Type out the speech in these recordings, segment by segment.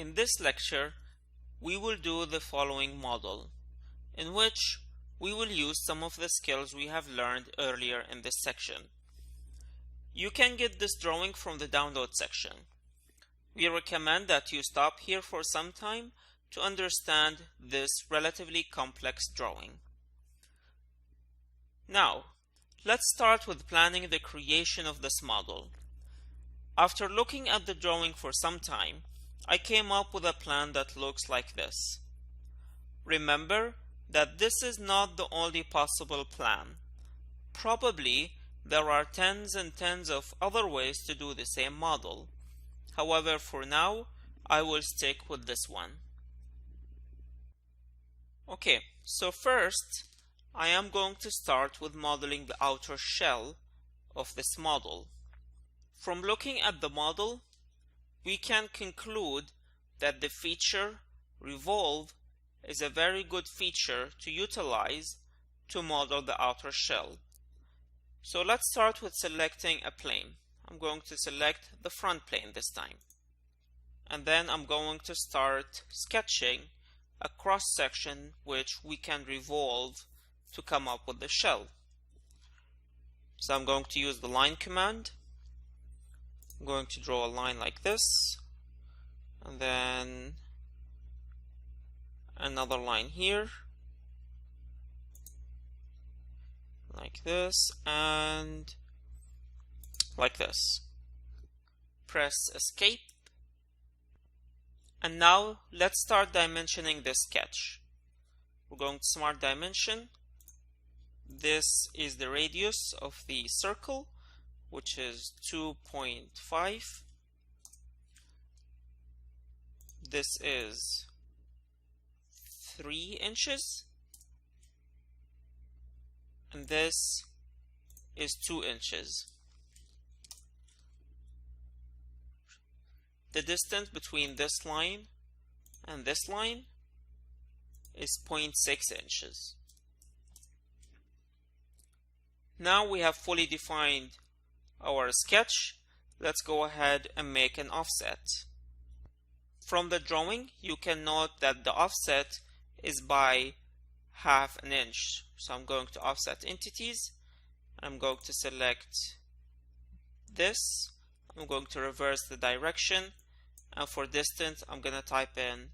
In this lecture, we will do the following model, in which we will use some of the skills we have learned earlier in this section. You can get this drawing from the download section. We recommend that you stop here for some time to understand this relatively complex drawing. Now, let's start with planning the creation of this model. After looking at the drawing for some time, I came up with a plan that looks like this. Remember that this is not the only possible plan. Probably there are tens and tens of other ways to do the same model. However, for now, I will stick with this one. Okay, so first, I am going to start with modeling the outer shell of this model. From looking at the model, we can conclude that the feature revolve is a very good feature to utilize to model the outer shell. So let's start with selecting a plane. I'm going to select the front plane this time. And then I'm going to start sketching a cross section which we can revolve to come up with the shell. So I'm going to use the line command. I'm going to draw a line like this, and then another line here, like this, and like this. Press escape. And now let's start dimensioning this sketch. We're going to Smart Dimension. This is the radius of the circle, which is 2.5. This is 3 inches. And this is 2 inches. The distance between this line and this line is 0.6 inches. Now we have fully defined our sketch. Let's go ahead and make an offset. From the drawing, you can note that the offset is by ½ inch. So I'm going to offset entities. I'm going to select this. I'm going to reverse the direction, and for distance I'm going to type in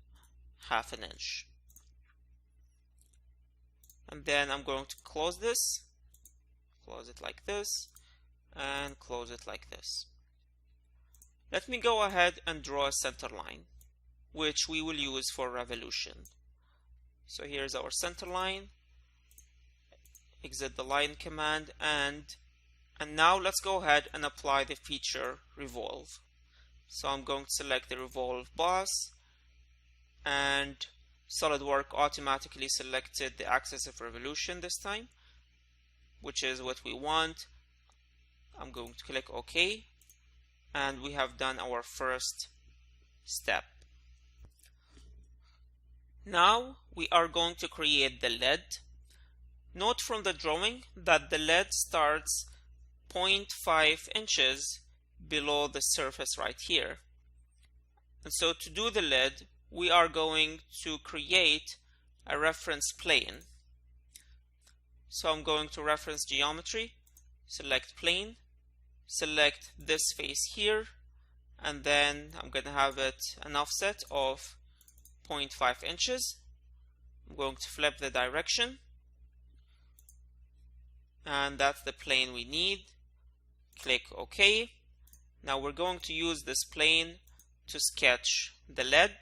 ½ inch. And then I'm going to close this, close it like this, and close it like this. Let me go ahead and draw a center line, which we will use for revolution. So here's our center line. Exit the line command, and now let's go ahead and apply the feature revolve. So I'm going to select the revolve boss, and SolidWorks automatically selected the axis of revolution this time, which is what we want. I'm going to click OK, and we have done our first step. Now we are going to create the lid. Note from the drawing that the lid starts 0.5 inches below the surface right here. And so to do the lid, we are going to create a reference plane. So I'm going to reference geometry, select plane, select this face here, and then I'm going to have it an offset of 0.5 inches. I'm going to flip the direction, and that's the plane we need. Click OK. Now we're going to use this plane to sketch the lid,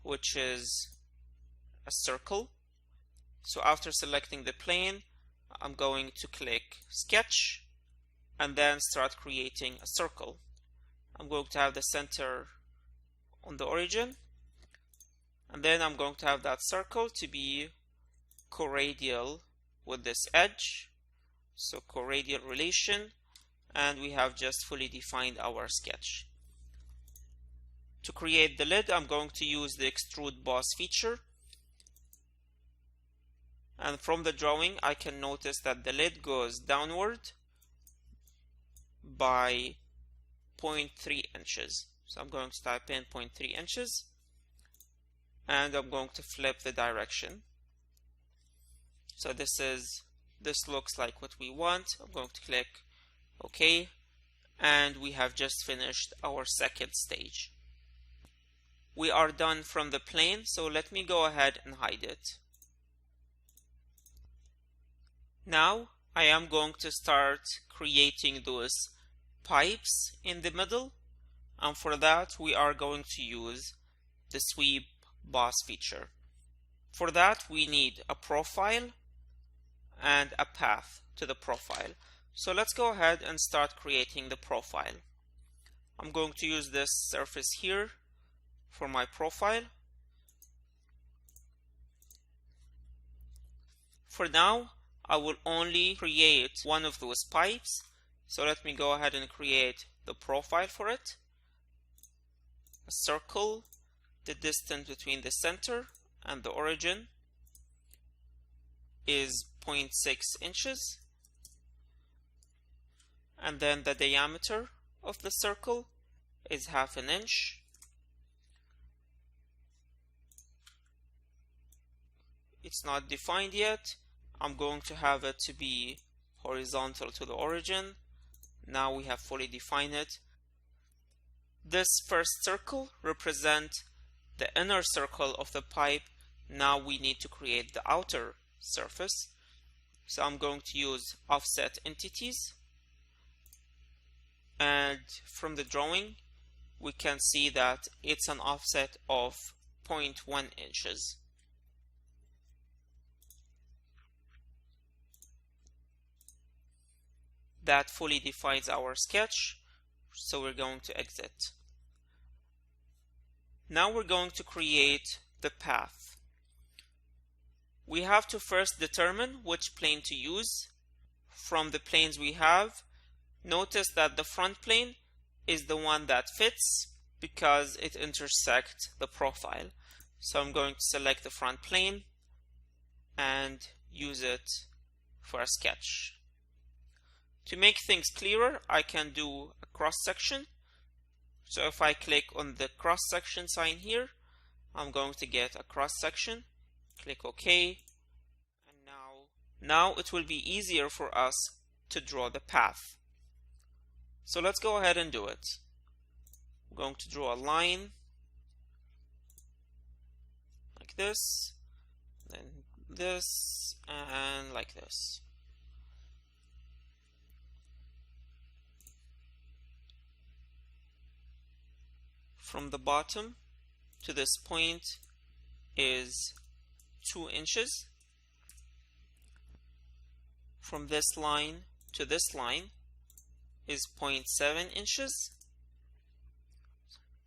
which is a circle. So after selecting the plane, I'm going to click Sketch and then start creating a circle. I'm going to have the center on the origin, and then I'm going to have that circle to be co-radial with this edge. So co-radial relation, and we have just fully defined our sketch. To create the lid, I'm going to use the extrude boss feature. And from the drawing, I can notice that the lid goes downward by 0.3 inches. So I'm going to type in 0.3 inches. and I'm going to flip the direction. So this looks like what we want. I'm going to click OK, and we have just finished our second stage. We are done from the plane, so let me go ahead and hide it. Now I am going to start creating those pipes in the middle, and for that we are going to use the sweep boss feature. For that we need a profile and a path to the profile. So let's go ahead and start creating the profile. I'm going to use this surface here for my profile. For now, I will only create one of those pipes. So let me go ahead and create the profile for it. A circle, the distance between the center and the origin is 0.6 inches. And then the diameter of the circle is 1/2 inch. It's not defined yet. I'm going to have it to be horizontal to the origin. Now we have fully defined it. This first circle represents the inner circle of the pipe. Now we need to create the outer surface. So I'm going to use offset entities. And from the drawing, we can see that it's an offset of 0.1 inches. That fully defines our sketch, so we're going to exit. Now we're going to create the path. We have to first determine which plane to use. From the planes we have, notice that the front plane is the one that fits because it intersects the profile. So I'm going to select the front plane and use it for a sketch. To make things clearer, I can do a cross section. So if I click on the cross section sign here, I'm going to get a cross section. Click OK. And now it will be easier for us to draw the path. So let's go ahead and do it. I'm going to draw a line like this, then this, and like this. From the bottom to this point is 2 inches. From this line to this line is 0.7 inches.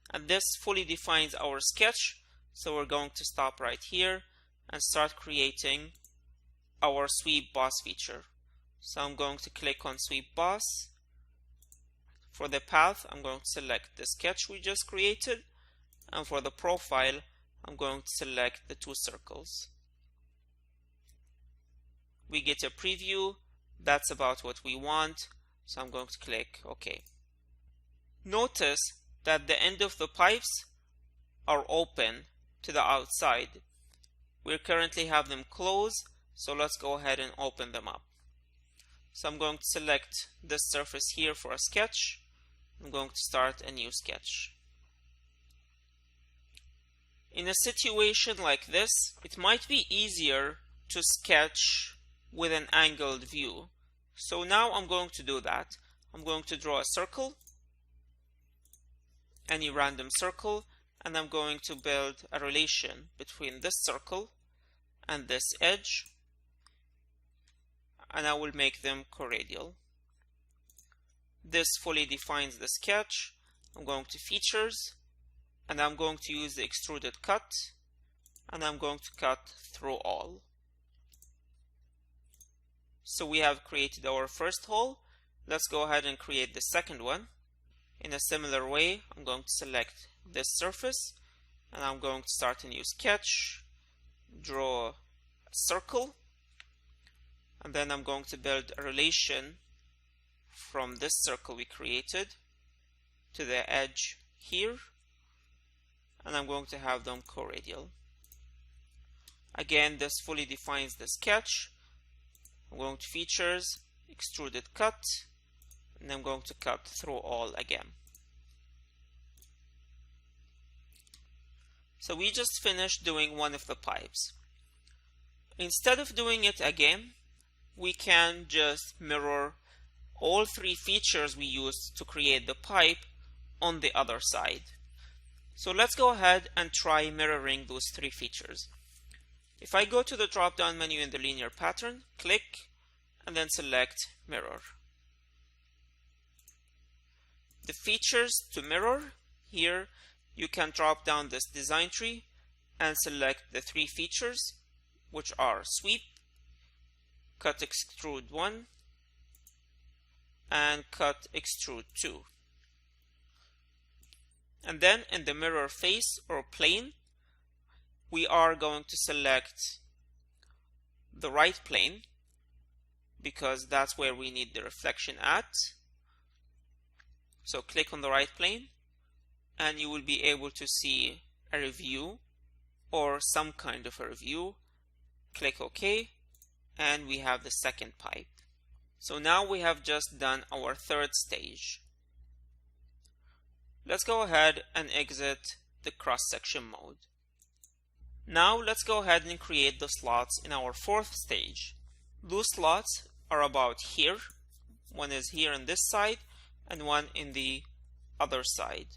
And this fully defines our sketch. So we're going to stop right here and start creating our sweep boss feature. So I'm going to click on sweep boss. For the path, I'm going to select the sketch we just created, and for the profile, I'm going to select the 2 circles. We get a preview. That's about what we want, so I'm going to click OK. Notice that the end of the pipes are open to the outside. We currently have them closed, so let's go ahead and open them up. So I'm going to select this surface here for a sketch. I'm going to start a new sketch. In a situation like this, it might be easier to sketch with an angled view. So now I'm going to do that. I'm going to draw a circle, any random circle, and I'm going to build a relation between this circle and this edge, and I will make them corradial. This fully defines the sketch. I'm going to features, and I'm going to use the extruded cut, and I'm going to cut through all. So we have created our first hole. Let's go ahead and create the second one. In a similar way, I'm going to select this surface, and I'm going to start a new sketch, draw a circle, and then I'm going to build a relation from this circle we created to the edge here, and I'm going to have them coradial. Again, this fully defines the sketch. I'm going to features, extruded cut, and I'm going to cut through all again. So we just finished doing one of the pipes. Instead of doing it again, we can just mirror all three features we used to create the pipe on the other side. So let's go ahead and try mirroring those three features. If I go to the drop-down menu in the linear pattern, click, and then select mirror. The features to mirror, here you can drop down this design tree and select the three features, which are sweep, cut extrude 1, and cut extrude 2. And then in the mirror face or plane, we are going to select the right plane because that's where we need the reflection at. So click on the right plane and you will be able to see a review or some kind of a review. Click OK, and we have the second pipe. So now we have just done our third stage. Let's go ahead and exit the cross-section mode. Now let's go ahead and create the slots in our fourth stage. Those slots are about here. One is here on this side and one in the other side.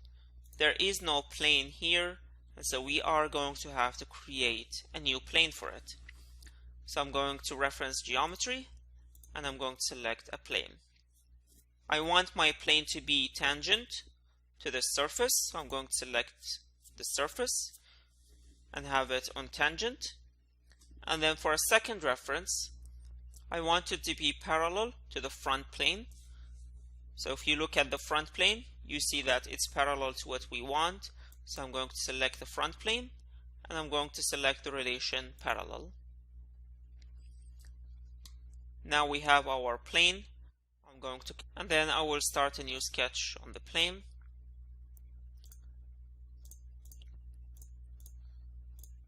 There is no plane here, and so we are going to have to create a new plane for it. So I'm going to reference geometry and I'm going to select a plane. I want my plane to be tangent to the surface, so I'm going to select the surface and have it on tangent. And then for a second reference, I want it to be parallel to the front plane. So if you look at the front plane, you see that it's parallel to what we want. So I'm going to select the front plane and I'm going to select the relation parallel. Now we have our plane. And then I will start a new sketch on the plane.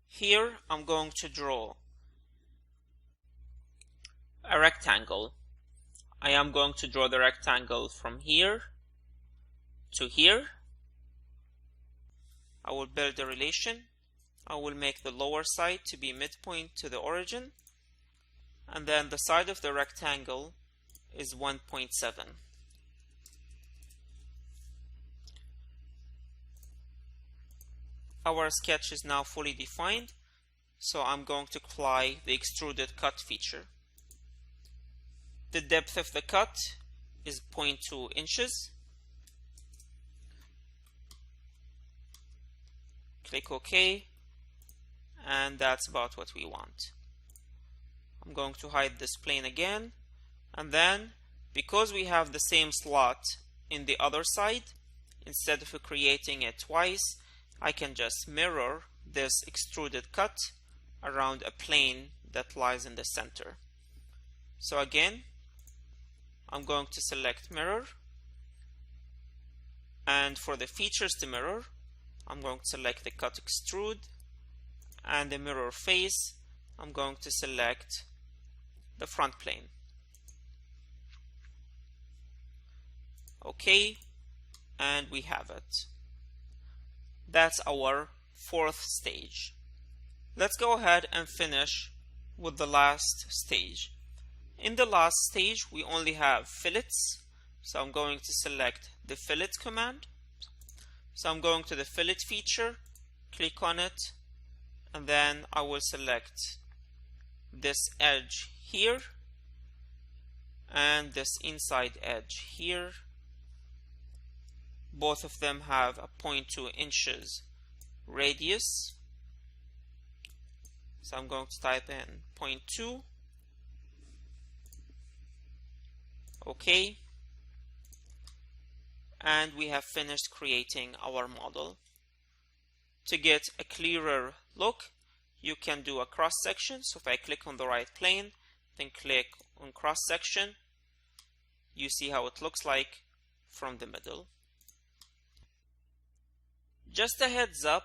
Here I'm going to draw a rectangle. I am going to draw the rectangle from here to here. I will build a relation. I will make the lower side to be midpoint to the origin, and then the side of the rectangle is 1.7. Our sketch is now fully defined, so I'm going to apply the extruded cut feature. The depth of the cut is 0.2 inches. Click OK, and that's about what we want. I'm going to hide this plane again, and then because we have the same slot in the other side, instead of creating it twice, I can just mirror this extruded cut around a plane that lies in the center. So again, I'm going to select mirror, and for the features to mirror, I'm going to select the cut extrude, and the mirror face, I'm going to select the front plane. OK, and we have it. That's our fourth stage. Let's go ahead and finish with the last stage. In the last stage, we only have fillets, so I'm going to select the fillet command. So I'm going to the fillet feature, click on it, and then I will select this edge here and this inside edge here. Both of them have a 0.2 inches radius. So I'm going to type in 0.2. OK. And we have finished creating our model. To get a clearer look, you can do a cross section. So if I click on the right plane, then click on cross section, you see how it looks like from the middle. Just a heads up,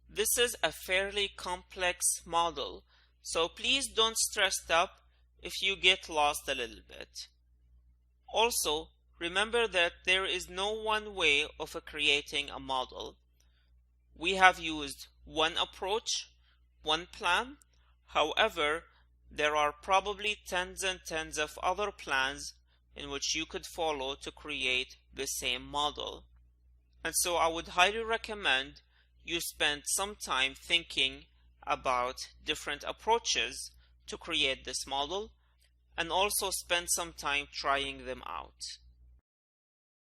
this is a fairly complex model, So please don't stress up if you get lost a little bit. Also, remember that there is no one way of creating a model. We have used one approach, one plan. However, there are probably tens and tens of other plans in which you could follow to create the same model. And so I would highly recommend you spend some time thinking about different approaches to create this model, and also spend some time trying them out.